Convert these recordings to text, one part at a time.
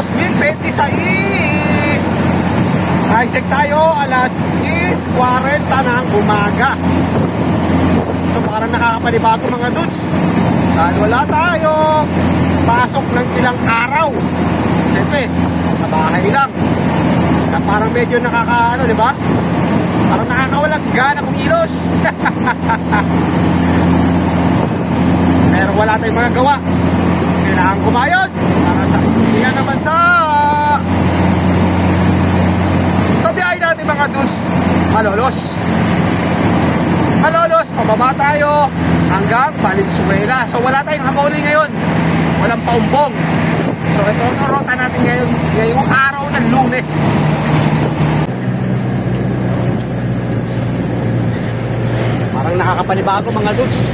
2026. Time check tayo, alas 10:40 ng umaga. So parang nakakapanibago mga dudes. Dahil wala tayo pasok ng ilang araw. Siyempre, sa bahay lang. Na parang medyo nakakaano, di ba? Parang nakakawalang gana kumilos. Pero wala tayong mga gawa. Kailangan kumayod para sa iyan ng bansa. So biyahe natin mga dudes, Malolos, pababa tayo hanggang Valenzuela. So wala tayong haboli ngayon. Walang paumbong. So ito ang rota natin ngayon, ngayong araw ng Lunes. Parang nakakapanibago mga dudes.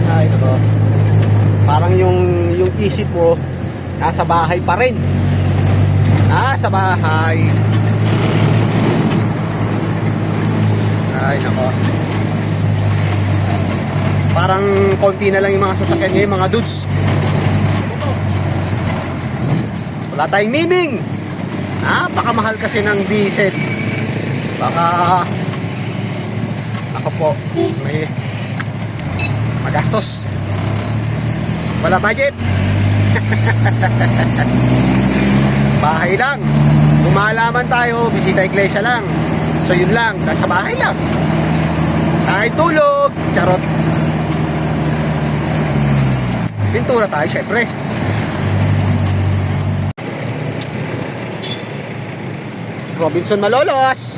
Ay nako. Parang yung isip mo nasa bahay pa rin. Nasa bahay. Ay nako. Parang konti na lang yung mga sasakyan ngayon mga dudes. Wala tayong meaning. Napakamahal kasi ng diesel. Baka ako po may magastos. Wala budget. Bahay lang. Lumalaman tayo, bisita iglesia lang. So yun lang, nasa bahay lang. Kahit tulog, charot. Pintura tayo syempre. Robinson Malolos.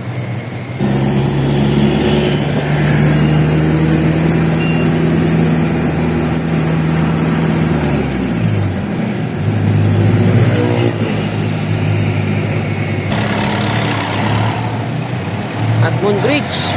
At Moonbridge.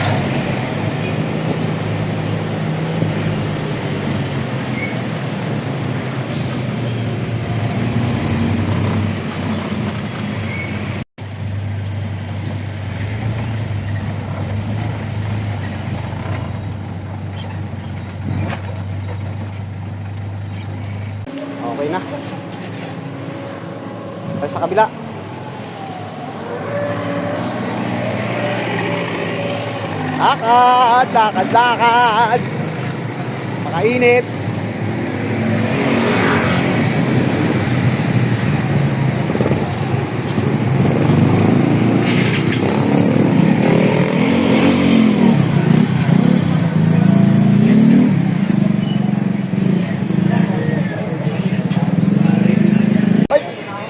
Okay na. Tayo sa kabila. Lakad. Makainit.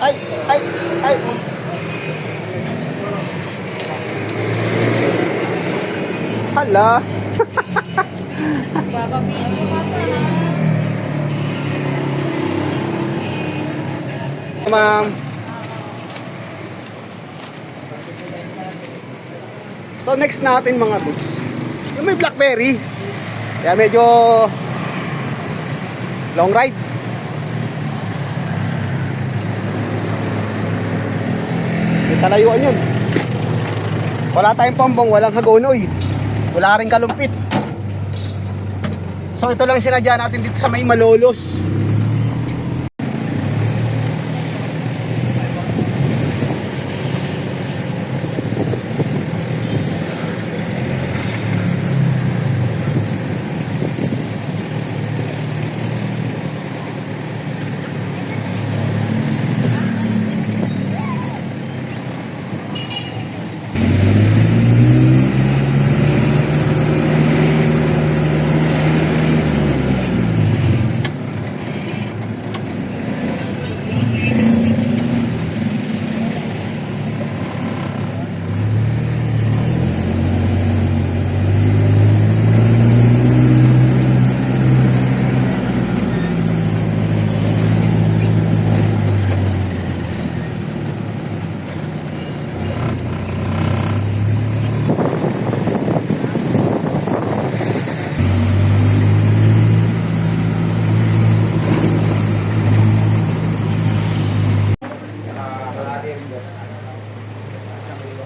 Ay. Hala. Ma'am. So next natin mga dudes, yung may Blackberry. Kaya medyo long ride. May kalayuan yun. Wala tayong pambong, walang hagonoy. Wala rin kalumpit. So ito lang sinadya natin dito sa may Malolos.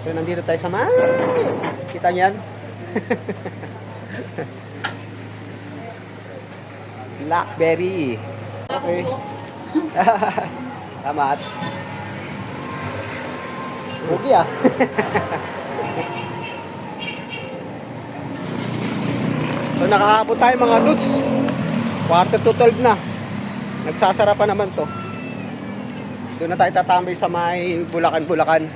So nandito tayo sa kita niyan. Blackberry. Okay. Salamat. Okay ah. So nakakabot tayo mga dudes. Quarter to 12 na. Nagsasara pa naman to. Doon na tayo tatambay sa may Bulacan.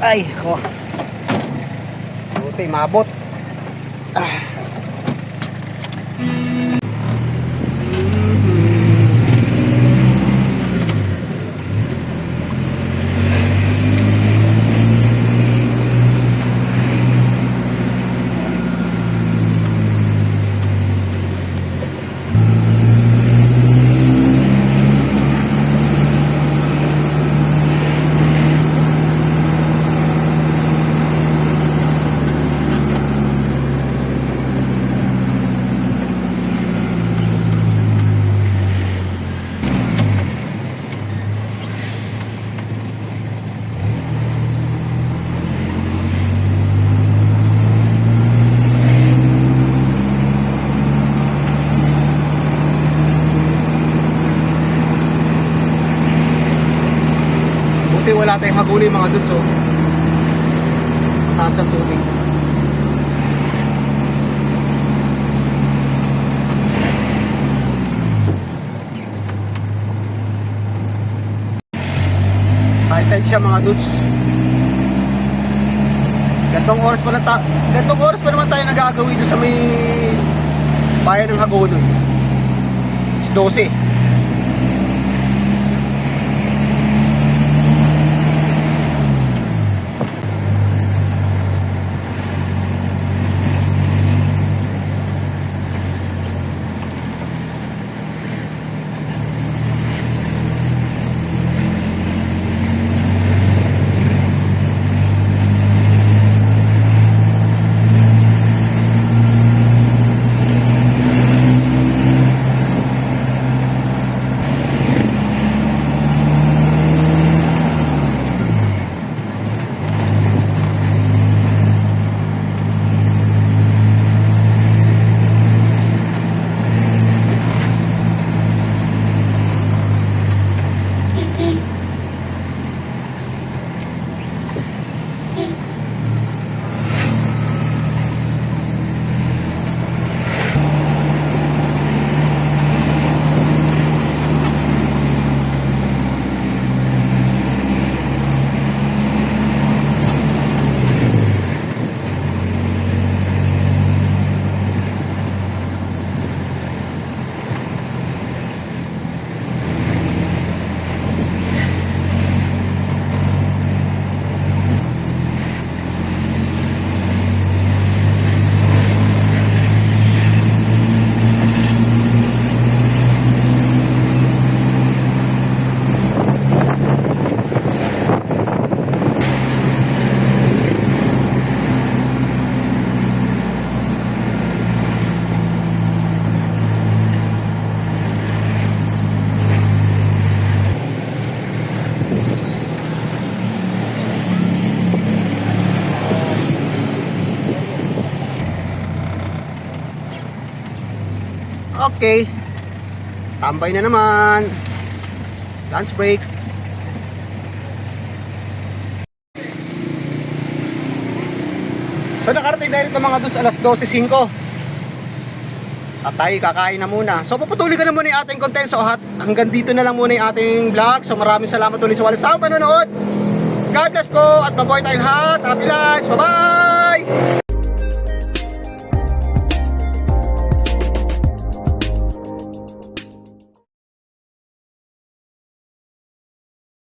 Ay, ko. Buti, mabot. Ah. Buti wala tayong haguli mga dudes, oh. Mataas ang tubig. High tide siya mga dudes. Gantong oras pa naman tayo nag-aagawi doon sa may bayan ng Hagonon. It's 12. Okay. Tambay na naman. Lunch break. So nakarating tayo rito mga dos, alas 12:05. At tayo kakain na muna. So paputuloy ko na muna yung ating content. So hanggang dito na lang muna yung ating vlog. So maraming salamat ulit sa walang panonood. God bless po at mabuhay tayong lahat. Happy lunch!